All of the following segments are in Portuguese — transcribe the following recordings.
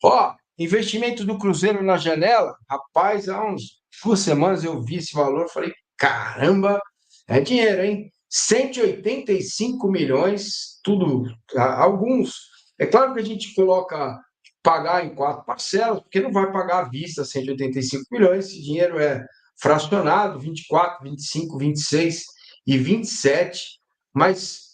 Ó, investimento do Cruzeiro na janela, rapaz, há uns 2 semanas eu vi esse valor, falei, caramba, é dinheiro, hein? 185 milhões, tudo, alguns. É claro que a gente coloca pagar em 4 parcelas, porque não vai pagar à vista 185 milhões, esse dinheiro é fracionado, 24, 25, 26 e 27, mas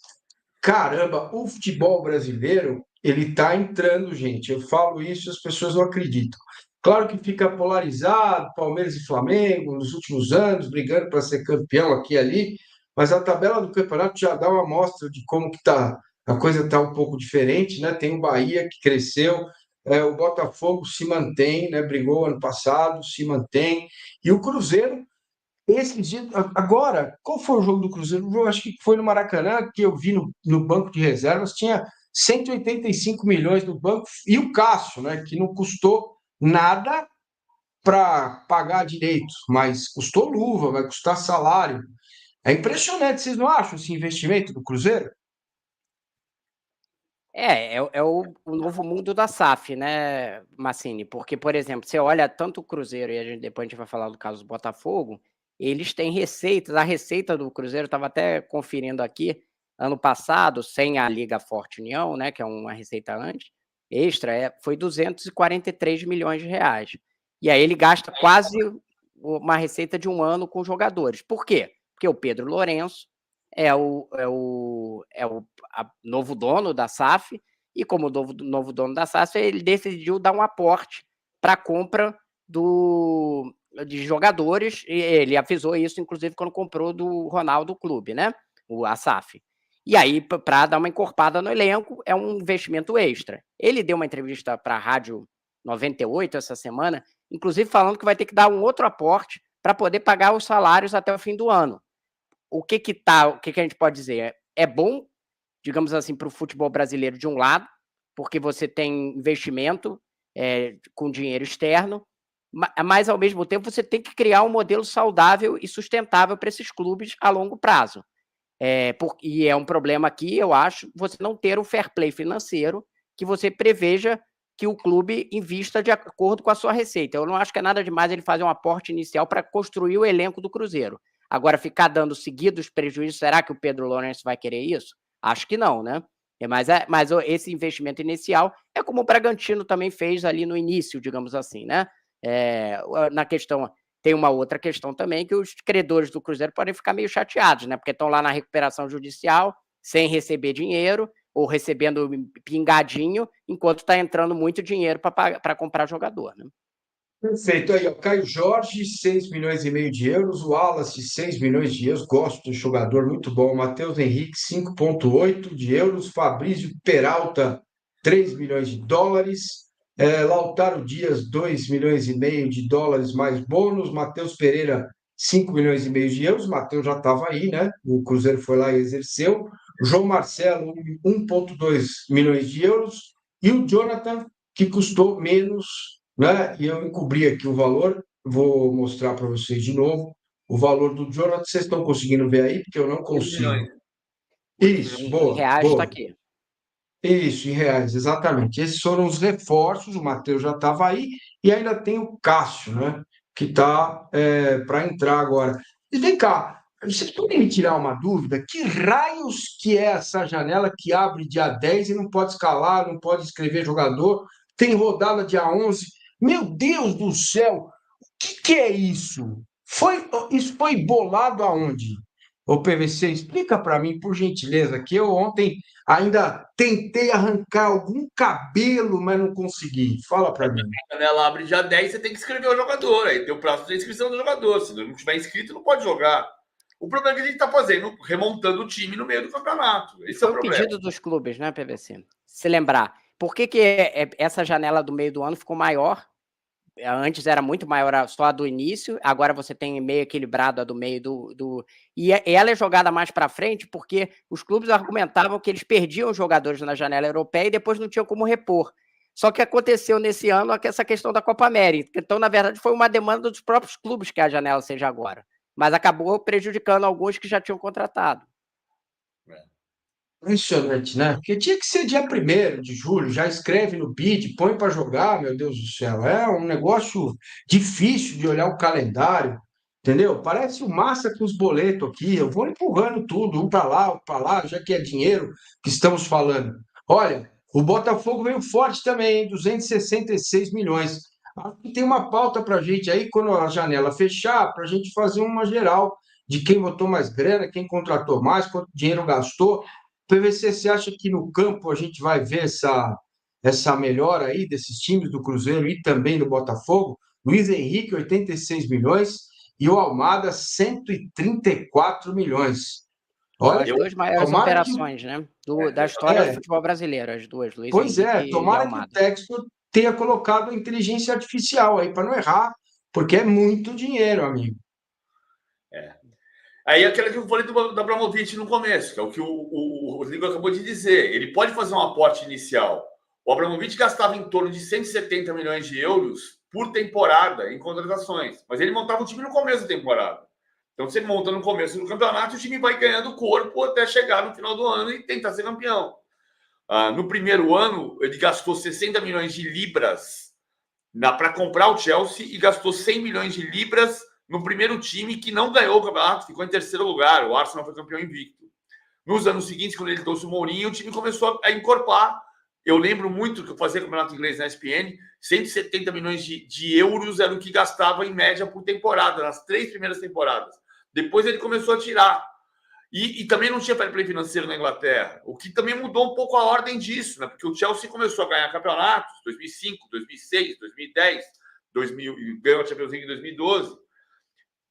caramba, o futebol brasileiro, ele está entrando, gente. Eu falo isso e as pessoas não acreditam. Claro que fica polarizado, Palmeiras e Flamengo, nos últimos anos, brigando para ser campeão aqui e ali, mas a tabela do campeonato já dá uma amostra de como que tá, a coisa está um pouco diferente, né? Tem o Bahia que cresceu, o Botafogo se mantém, né? Brigou ano passado, se mantém, e o Cruzeiro esse dia, agora, qual foi o jogo do Cruzeiro? Eu acho que foi no Maracanã, que eu vi no banco de reservas, tinha 185 milhões no banco, e o Cássio, né, que não custou nada para pagar direitos, mas custou luva, vai custar salário. É impressionante, vocês não acham esse investimento do Cruzeiro? É o novo mundo da SAF, né, Massini? Porque, por exemplo, você olha tanto o Cruzeiro, e depois a gente vai falar do caso do Botafogo, eles têm receitas. A receita do Cruzeiro, estava até conferindo aqui, ano passado, sem a Liga Forte União, né, que é uma receita antes, extra, foi 243 milhões de reais. E aí ele gasta quase uma receita de um ano com jogadores. Por quê? Porque o Pedro Lourenço é o novo dono da SAF, e como novo dono da SAF, ele decidiu dar um aporte para a compra de jogadores, e ele avisou isso, inclusive, quando comprou do Ronaldo Clube, né? A SAF. E aí, para dar uma encorpada no elenco, é um investimento extra. Ele deu uma entrevista para a Rádio 98 essa semana, inclusive falando que vai ter que dar um outro aporte para poder pagar os salários até o fim do ano. O que a gente pode dizer? É bom, digamos assim, para o futebol brasileiro de um lado, porque você tem investimento com dinheiro externo, mas ao mesmo tempo você tem que criar um modelo saudável e sustentável para esses clubes a longo prazo. E é um problema aqui, eu acho, você não ter um fair play financeiro que você preveja que o clube invista de acordo com a sua receita. Eu não acho que é nada demais ele fazer um aporte inicial para construir o elenco do Cruzeiro. Agora, ficar dando seguidos prejuízos, será que o Pedro Lourenço vai querer isso? Acho que não, né? Mas esse investimento inicial é como o Bragantino também fez ali no início, digamos assim, né? Na questão tem uma outra questão também, que os credores do Cruzeiro podem ficar meio chateados, né? Porque estão lá na recuperação judicial, sem receber dinheiro, ou recebendo pingadinho, enquanto está entrando muito dinheiro para comprar jogador, né? Perfeito. Aí, ó, Caio Jorge, 6,5 milhões de euros. O Wallace, 6 milhões de euros. Gosto do jogador, muito bom. Matheus Henrique, 5,8 de euros. Fabrício Peralta, 3 milhões de dólares. Lautaro Dias, 2,5 milhões de dólares mais bônus. Matheus Pereira, 5,5 milhões de euros. O Matheus já estava aí, né? O Cruzeiro foi lá e exerceu. João Marcelo, 1,2 milhões de euros. E o Jonathan, que custou menos, né? E eu encobri aqui o valor, vou mostrar para vocês de novo. O valor do Jonathan, vocês estão conseguindo ver aí? Porque eu não 8 consigo. milhões. 8 Isso, milhões. Em boa, reais está boa. aqui. Isso, em reais, exatamente. Esses foram os reforços, o Matheus já estava aí, e ainda tem o Cássio, né? Que está para entrar agora. E vem cá, vocês podem me tirar uma dúvida? Que raios que é essa janela que abre dia 10 e não pode escalar, não pode escrever jogador, tem rodada dia 11? Meu Deus do céu, o que é isso? Isso foi bolado aonde? Ô PVC, explica para mim, por gentileza, que eu ontem ainda tentei arrancar algum cabelo, mas não consegui. Fala para mim. A janela abre dia 10, você tem que inscrever o jogador. Aí tem o prazo de inscrição do jogador. Se não tiver inscrito, não pode jogar. O problema é que a gente está fazendo, remontando o time no meio do campeonato. Esse é o Foi o problema. pedido dos clubes, né, PVC? Se lembrar. Por que essa janela do meio do ano ficou maior? Antes era muito maior só a do início, agora você tem meio equilibrado a do meio e ela é jogada mais para frente porque os clubes argumentavam que eles perdiam jogadores na janela europeia e depois não tinham como repor. Só que aconteceu nesse ano essa questão da Copa América. Então, na verdade, foi uma demanda dos próprios clubes que a janela seja agora. Mas acabou prejudicando alguns que já tinham contratado. Impressionante, né? Porque tinha que ser dia 1º de julho, já escreve no BID, põe para jogar, meu Deus do céu. É um negócio difícil de olhar o calendário, entendeu? Parece o massa com os boletos aqui. Eu vou empurrando tudo, um para lá, já que é dinheiro que estamos falando. Olha, o Botafogo veio forte também, hein? 266 milhões. Acho que tem uma pauta para a gente aí, quando a janela fechar, para a gente fazer uma geral de quem botou mais grana, quem contratou mais, quanto dinheiro gastou. PVC, você acha que no campo a gente vai ver essa melhora aí desses times do Cruzeiro e também do Botafogo? Luiz Henrique, 86 milhões, e o Almada, 134 milhões. São as Olha, duas maiores tomara que. operações, né, da história do futebol brasileiro, as duas, Luiz Pois é, Henrique e tomara que o Almada. Textor tenha colocado a inteligência artificial aí para não errar, porque é muito dinheiro, amigo. Aí aquela que eu falei do Abramovich no começo, que é o que o Rodrigo acabou de dizer. Ele pode fazer um aporte inicial. O Abramovich gastava em torno de 170 milhões de euros por temporada em contratações. Mas ele montava o time no começo da temporada. Então, você monta no começo do campeonato, o time vai ganhando corpo até chegar no final do ano e tentar ser campeão. No primeiro ano, ele gastou 60 milhões de libras para comprar o Chelsea e gastou 100 milhões de libras no primeiro time que não ganhou o campeonato, ficou em terceiro lugar. O Arsenal foi campeão invicto. Nos anos seguintes, quando ele trouxe o Mourinho, o time começou a encorpar. Eu lembro muito que eu fazia campeonato inglês na ESPN, 170 milhões de euros era o que gastava em média por temporada, nas 3 primeiras temporadas. Depois ele começou a tirar. E também não tinha fair play financeiro na Inglaterra, o que também mudou um pouco a ordem disso, né? Porque o Chelsea começou a ganhar campeonatos em 2005, 2006, 2010, 2000, ganhou a Champions League em 2012,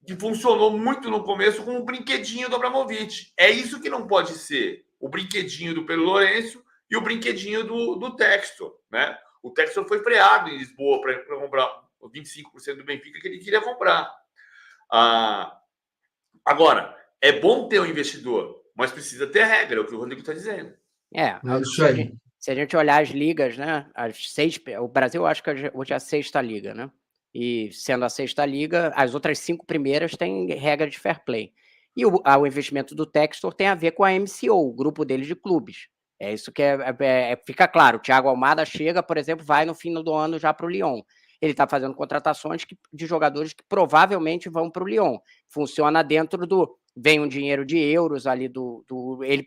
que funcionou muito no começo como um brinquedinho do Abramovich. É isso que não pode ser o brinquedinho do Pedro Lourenço e o brinquedinho do Textor, né? O Textor foi freado em Lisboa para comprar os 25% do Benfica que ele queria comprar. Agora, é bom ter um investidor, mas precisa ter regra, é o que o Rodrigo está dizendo. É isso aí. Se a gente olhar as ligas, né? O Brasil, acho que hoje é a 6ª liga, né? E sendo a 6ª liga, as outras 5 primeiras têm regra de fair play. E o investimento do Textor tem a ver com a MCO, o grupo dele de clubes. É isso que fica claro. O Thiago Almada chega, por exemplo, vai no fim do ano já para o Lyon. Ele está fazendo contratações de jogadores que provavelmente vão para o Lyon. Funciona dentro vem um dinheiro de euros ali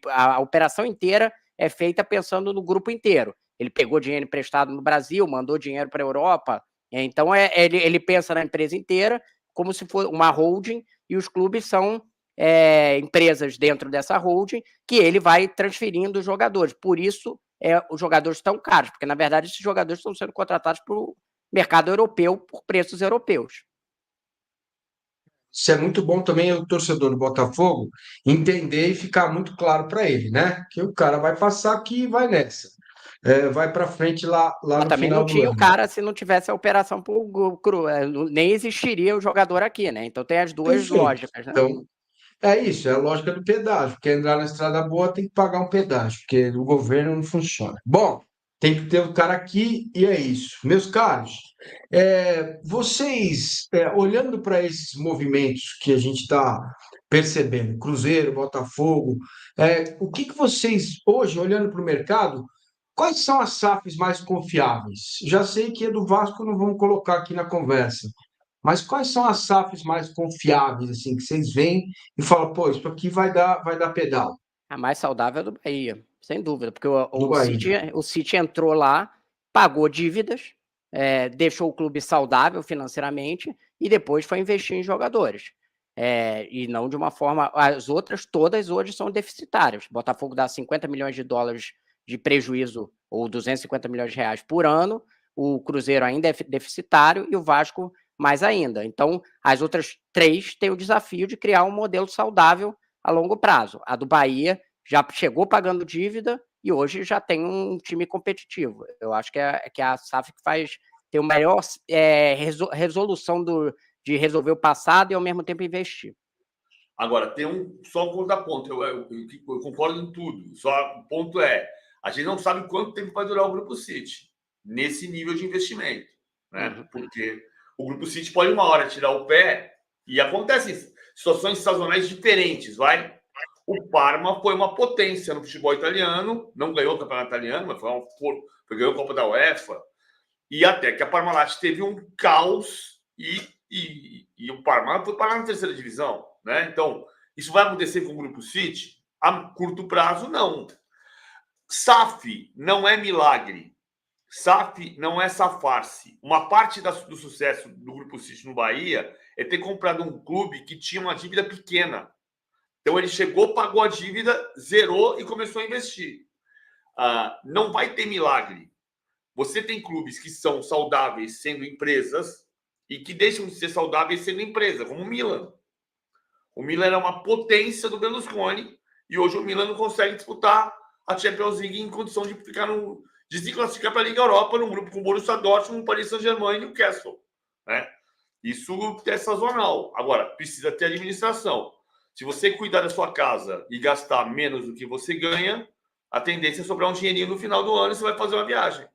a operação inteira é feita pensando no grupo inteiro. Ele pegou dinheiro emprestado no Brasil, mandou dinheiro para a Europa. Então, ele pensa na empresa inteira como se fosse uma holding, e os clubes são empresas dentro dessa holding que ele vai transferindo os jogadores. Por isso, os jogadores estão caros, porque, na verdade, esses jogadores estão sendo contratados para o mercado europeu por preços europeus. Isso é muito bom também o torcedor do Botafogo entender e ficar muito claro para ele, né? Que o cara vai passar aqui e vai nessa. Vai para frente lá Mas no também final não do tinha ano. o cara se não tivesse a operação por cru, nem existiria o jogador aqui, né? Então tem as duas Perfeito. lógicas, né? Então, é isso, é a lógica do pedágio. Quer entrar na estrada boa tem que pagar um pedágio, porque o governo não funciona. Bom, tem que ter o cara aqui e é isso. Meus caros, vocês, olhando para esses movimentos que a gente está percebendo, Cruzeiro, Botafogo, o que vocês, hoje, olhando para o mercado, quais são as SAFs mais confiáveis? Já sei que a do Vasco não vamos colocar aqui na conversa, mas quais são as SAFs mais confiáveis, assim, que vocês veem e falam, pô, isso aqui vai dar pedal? A mais saudável é do Bahia, sem dúvida, porque Do Bahia. o City entrou lá, pagou dívidas, deixou o clube saudável financeiramente e depois foi investir em jogadores. E não de uma forma... As outras todas hoje são deficitárias. O Botafogo dá 50 milhões de dólares de prejuízo, ou 250 milhões de reais por ano, o Cruzeiro ainda é deficitário e o Vasco mais ainda. Então, as outras 3 têm o desafio de criar um modelo saudável a longo prazo. A do Bahia já chegou pagando dívida e hoje já tem um time competitivo. Eu acho que é a SAF que tem a melhor resolução de resolver o passado e, ao mesmo tempo, investir. Agora, tem só um contraponto. Eu concordo em tudo. Só o ponto a gente não sabe quanto tempo vai durar o Grupo City nesse nível de investimento, né? Uhum. Porque o Grupo City pode uma hora tirar o pé e acontecem situações sazonais diferentes, vai? O Parma foi uma potência no futebol italiano, não ganhou o campeonato italiano, mas ganhou a Copa da UEFA, e até que a Parmalat teve um caos e o Parma foi parar na terceira divisão, né? Então, isso vai acontecer com o Grupo City? A curto prazo, não. SAF não é milagre. SAF não é safar-se. Uma parte do sucesso do Grupo City no Bahia é ter comprado um clube que tinha uma dívida pequena. Então ele chegou, pagou a dívida, zerou e começou a investir. Não vai ter milagre. Você tem clubes que são saudáveis sendo empresas e que deixam de ser saudáveis sendo empresa, como o Milan. O Milan era uma potência do Berlusconi e hoje o Milan não consegue disputar a Champions League em condição de de se classificar para a Liga Europa num grupo com o Borussia Dortmund, Paris Saint-Germain e Newcastle, né? Isso é sazonal. Agora, precisa ter administração. Se você cuidar da sua casa e gastar menos do que você ganha, a tendência é sobrar um dinheirinho no final do ano e você vai fazer uma viagem.